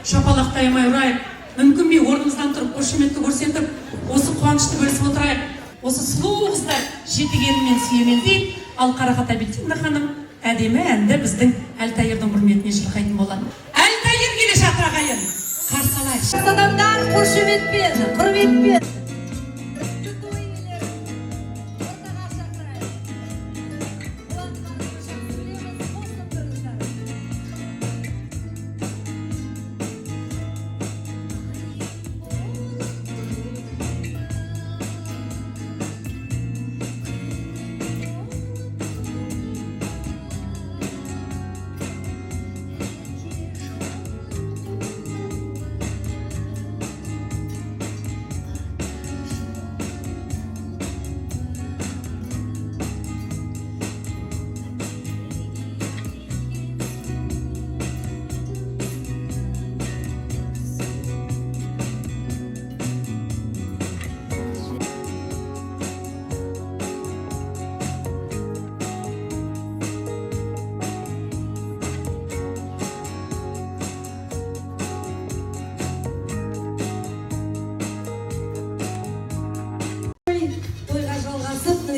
шапалақтаймай ұрайық. Мүмкін бе орнымыздан тұрып, қошеметті көрсетіп, осы қуанышты бөлісіп отырайық. Осы сұлу қыздар жетігенмен сүйемелдейік. Ал Қарақат Әбілдина ханым әдемі әнді біздің Әлтайырдың құрметіне шырқайтын болады. Әлтайыр келе жатыр ағайын. Қарсы алайық. Адамдар қошеметпен, құрметпен.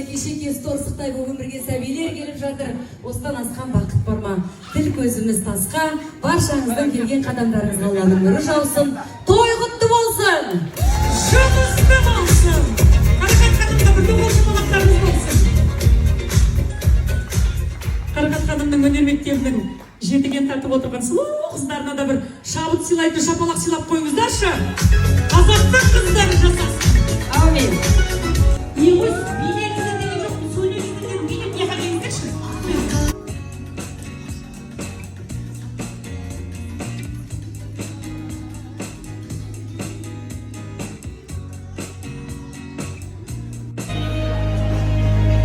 Кешекес торсықтай болып өмірге сәбилер келіп жатыр. Осыдан асқан бақыт бар ма? Тіл көзіміз тасқа, баршаңыздың келген қадамдарыңызға Алланың нұры жаусын. Той құтты болсын! Жұмысты болсын! Қарақат ханымда бірге болсын, қонақтарымыз болсын. Қарақат ханымның өнер мектебінің жетіген тартып отырған сұлу қыздарына да бір шабыт сыйлайтын шапалақ сыйлап қойыңыздаршы. Қазақтың қыздары жасасын. Аумин.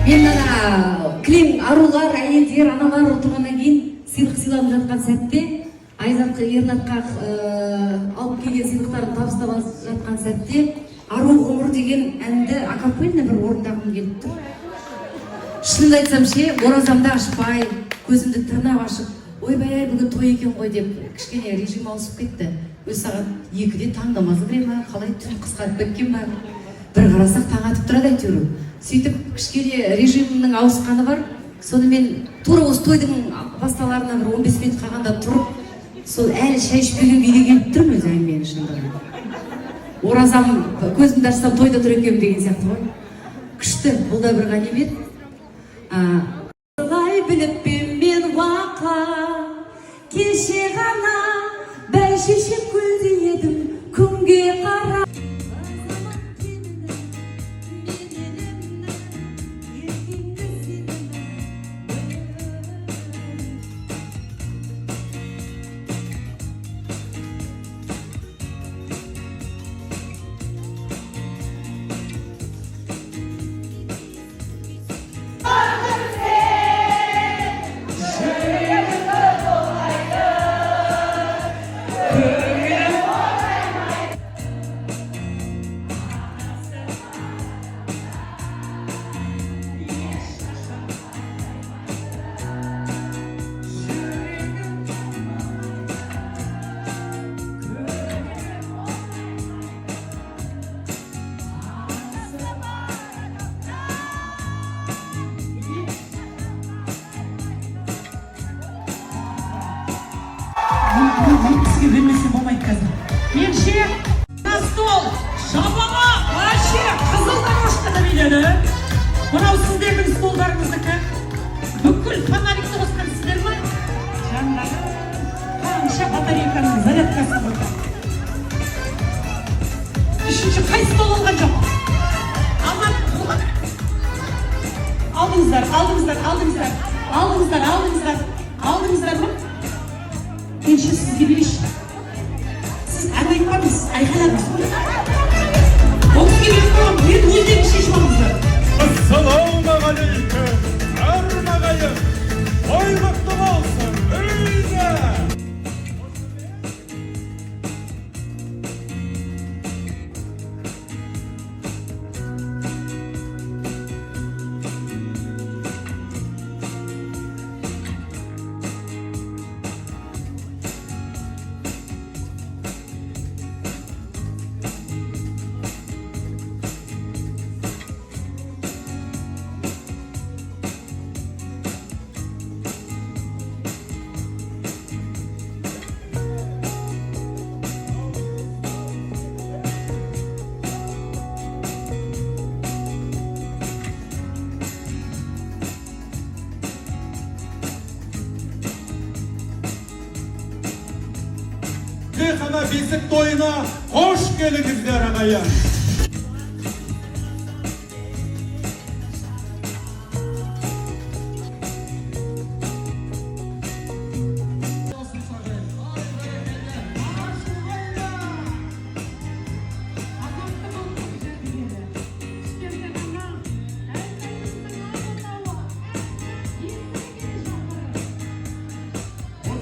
Мен ана кілең арулар, әйелдер, аналар отырғаннан кейін сыйлық сыйланып жатқан сәтте, Айзатқа, Ернатқа алып келген сыйлықтарын табыстап жатқан сәтте, Ару ғұмыр деген әнді акапельно бір орындағым келіп тұр. Шынымды айтсам ше, оразамды ашпай, көзімді тырнап ашып, ойбай, бүгін той екен ғой деп, кішкене режим ауысып кетті. Өз сағат 2-де таң намазы кіре ма, қалай түн қысқарып кеткен ба? Бір қарасақ таң атып тұрады әйтеуір. Сөйтіп кішкене режимнің ауысқаны бар. Сонымен тура осы тойдың басталарына бір 15 минут қалғанда тұрып, сол әлі шай ішпеген күйде келіп тұрмын өз әңгіменің шындығында. Оразам көзімді ашсам тойда тұр екенмін деген сияқты ғой. Күшті, бұл да бір ғанибет. Қалай біліп пен мен уақа, кеше ғана бәйшешек гүлді едім, күнге қара. Сізге білмесе болмайды қазір. Менше, на стол, шапама, вообще, қызыл дорожка да биледі. Мынау сіздердің столдарыңыздікі. Бүкіл фонарикті қосқан сіздер ма? Жандағы қанша батарейканың зарядкасы болды. Үшінші қай стол алған жоқ? Алдыңыздар ма? Менше сізге берейші. Сіз ән айтпаңыз, айқайладыңыз. Ол керек болам, мен өздерің шешіп алыңыздар. Ассалаумағалейкум, армағайым, той құтты болсын, үйде. бесік тойына қош келіңіздер ағайын.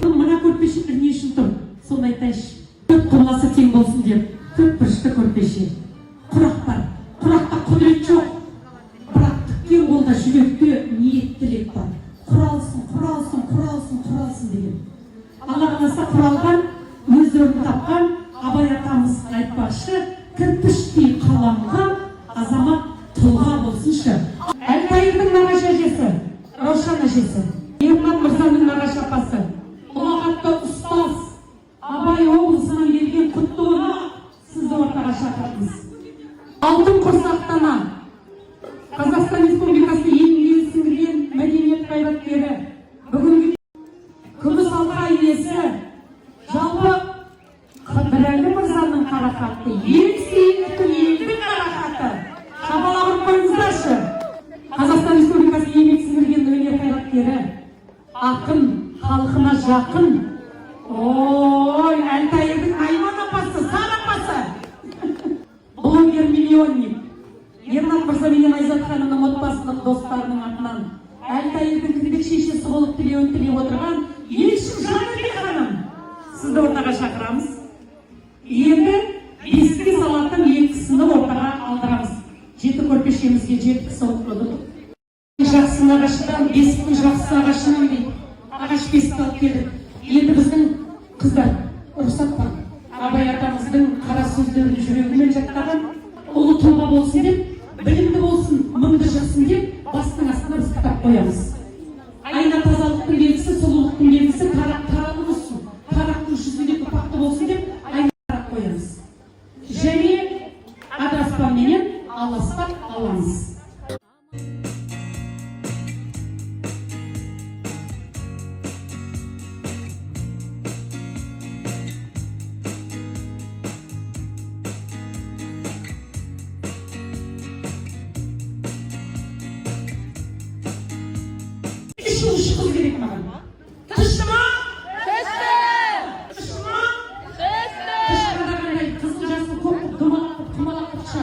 Мына көрпеше не үшін тұр? Соны айтайыншы. Төрт құрласы тең болсын деп, төрт бұрышты көрпеше. Құрақ бар, құрақта құдірет жоқ. Бірақ тіккен қолда жүректе ниеттілік бар. Құралсын, құралсын, құралсын, құралсын деген. Алла қаласа құралған, өздерін тапқан Абай атамыз айтпақшы, кірпіштей қаланған азамат тұлға болсыншы. Әлтайырдың нағашы әжесі, Раушан әжесі, Ерман Мырзаның нағашы апасы, ұлағатты ұстаз, Абай облысынан келген құттығына сізді ортаға шақырамыз. Алтын құрсақтана, Қазақстан Республикасы еңбегі сіңірген мәдениет қайраткері, бүгінгі күміс алқа иесі, жалпы Бірәлі Мырзаның қарақаты, ең сейітті елдің қарақаты. Шабалағын қойыңыздаршы. Қазақстан Республикасы еңбек сіңірген өнер қайраткері, ақын, халқына жақын. Ой, Әлтайырдың Айман апасы, Сар апасы. Блогер миллионник. Ернат Мырза менен Айзат ханымның отбасының достарының атынан Әлтайырдың кіндік шешесі болып тілеуін тілеп отырған Елшім Жанербек ханым. Сізді ортаға шақырамыз. Енді бесікке салатын екісіні ортаға алдырамыз. Жеті көрпешемізге жеті кісі отырдық. Жақсы нағашыдан, бесіктің жақсы ағашынан дейді. Ағаш бесік алып келдік. Енді біздің қыздар, рұқсат бар. Абай атамыздың қара сөздерін жүрегімен жаттаған, ұлы тұлға болсын деп, білімді болсын, мыңды жырсын деп, бастың астына біз кітап қоямыз. Айна тазалықтың белгісі, сұлулықтың белгісі, тарақы болсын, тарақтың жүзінде ұрпақты болсын деп, айна тарақ қоямыз. Және адаспанменен аластап аламыз. Үш қыз керек маған. Тышты ма? Тышты! Тышты ма? Тышты! Тышқанда қандай қызыл жасыл көк құмалақ қыпша.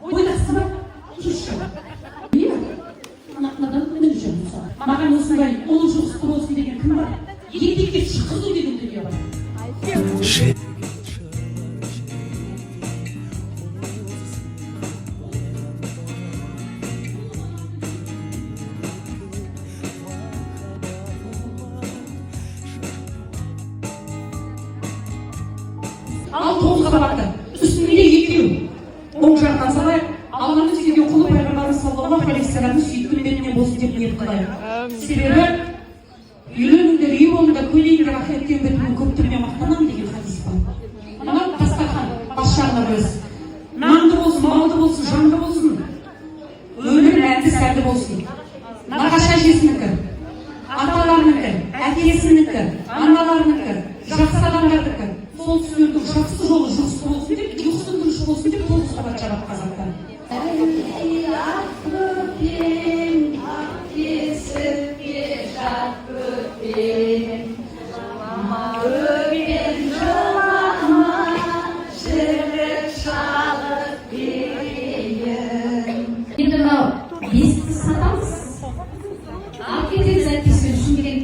Ойдақсы ба? Тұшы. Иә? Анақнадан мініп жүрмін саған. Маған осындай ұлы жұқысты болсын деген кім бар? Етекке шықызу деген дүние бар. Ал тоғыз қабатты, үстінде екеу. Оң жақтан салайық, Алланың сүйген құлы пайғамбарымыз саллаллаху алейхи вассаламның сүйікті үмбетінен болсын деп ниет қылайық. Себебі үйленіңдер, үй болыңдар, көйлейіңдер, ақиретке үмбетімен көптігімен мақтанамын деген хадис бар. Мынау дастархан, бас жағына қойсын. Нанды болсын, малды болсын, жанды болсын. Өмір әнді сәнді болсын. Нағашы әжесінікі, аталарынікі, әкесінікі, аналарынікі, жақсы адамдардікі. Сол сөйлеудің жақсы жолы жұқсы болсын деп, жұқсын дұрыш болсын деп, тоғыз қабат жабат қазақтар. Енді мынау бесікті сатамыз. Алып кетеміз әйтпесе үшін деген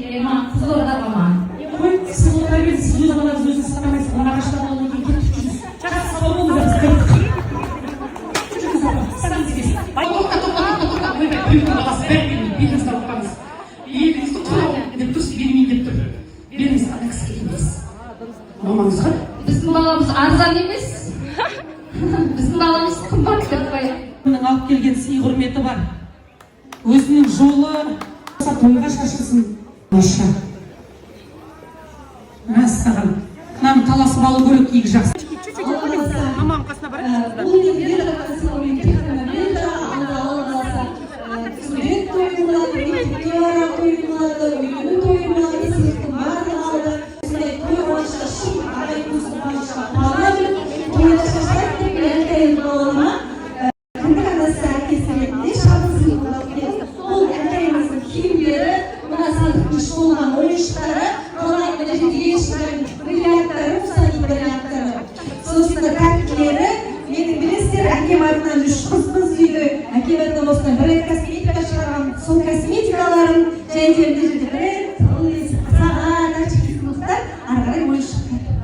Қызылордаға ма? Қой, сіз отыра берді, сіз өз балаңыз өзін сатамайсыз, нағаштан одан кейін кетіп жүрсіз. Жақсы сау болыңыздар, біз қайттық. Жүріңіз апа, сатамыз бесік. Тоқта, ойбай, біреудің баласы бәрі бермейді, бетіңізді алып қаңыз. Еліңізді тұрау деп тұрсы бермейін деп тұр. Беріңіз, ана кісі емес. Мамаңыз қай? Біздің баламыз арзан емес. Біздің баламыз қымбат деп қояды. Оның алып келген сый құрметі бар. Өзінің жолы тойға шашылсын. Маша. Мәссаған. Нам таласып алу керек екі жақсы. Маманың қасына барайық. Сурет тойылады, мектепке бара тойылады, үйлену тойылады, есектің барлығы алды. балдарым және жерде жүрген саған ашық сыйлықтар ары қарай ойын шығып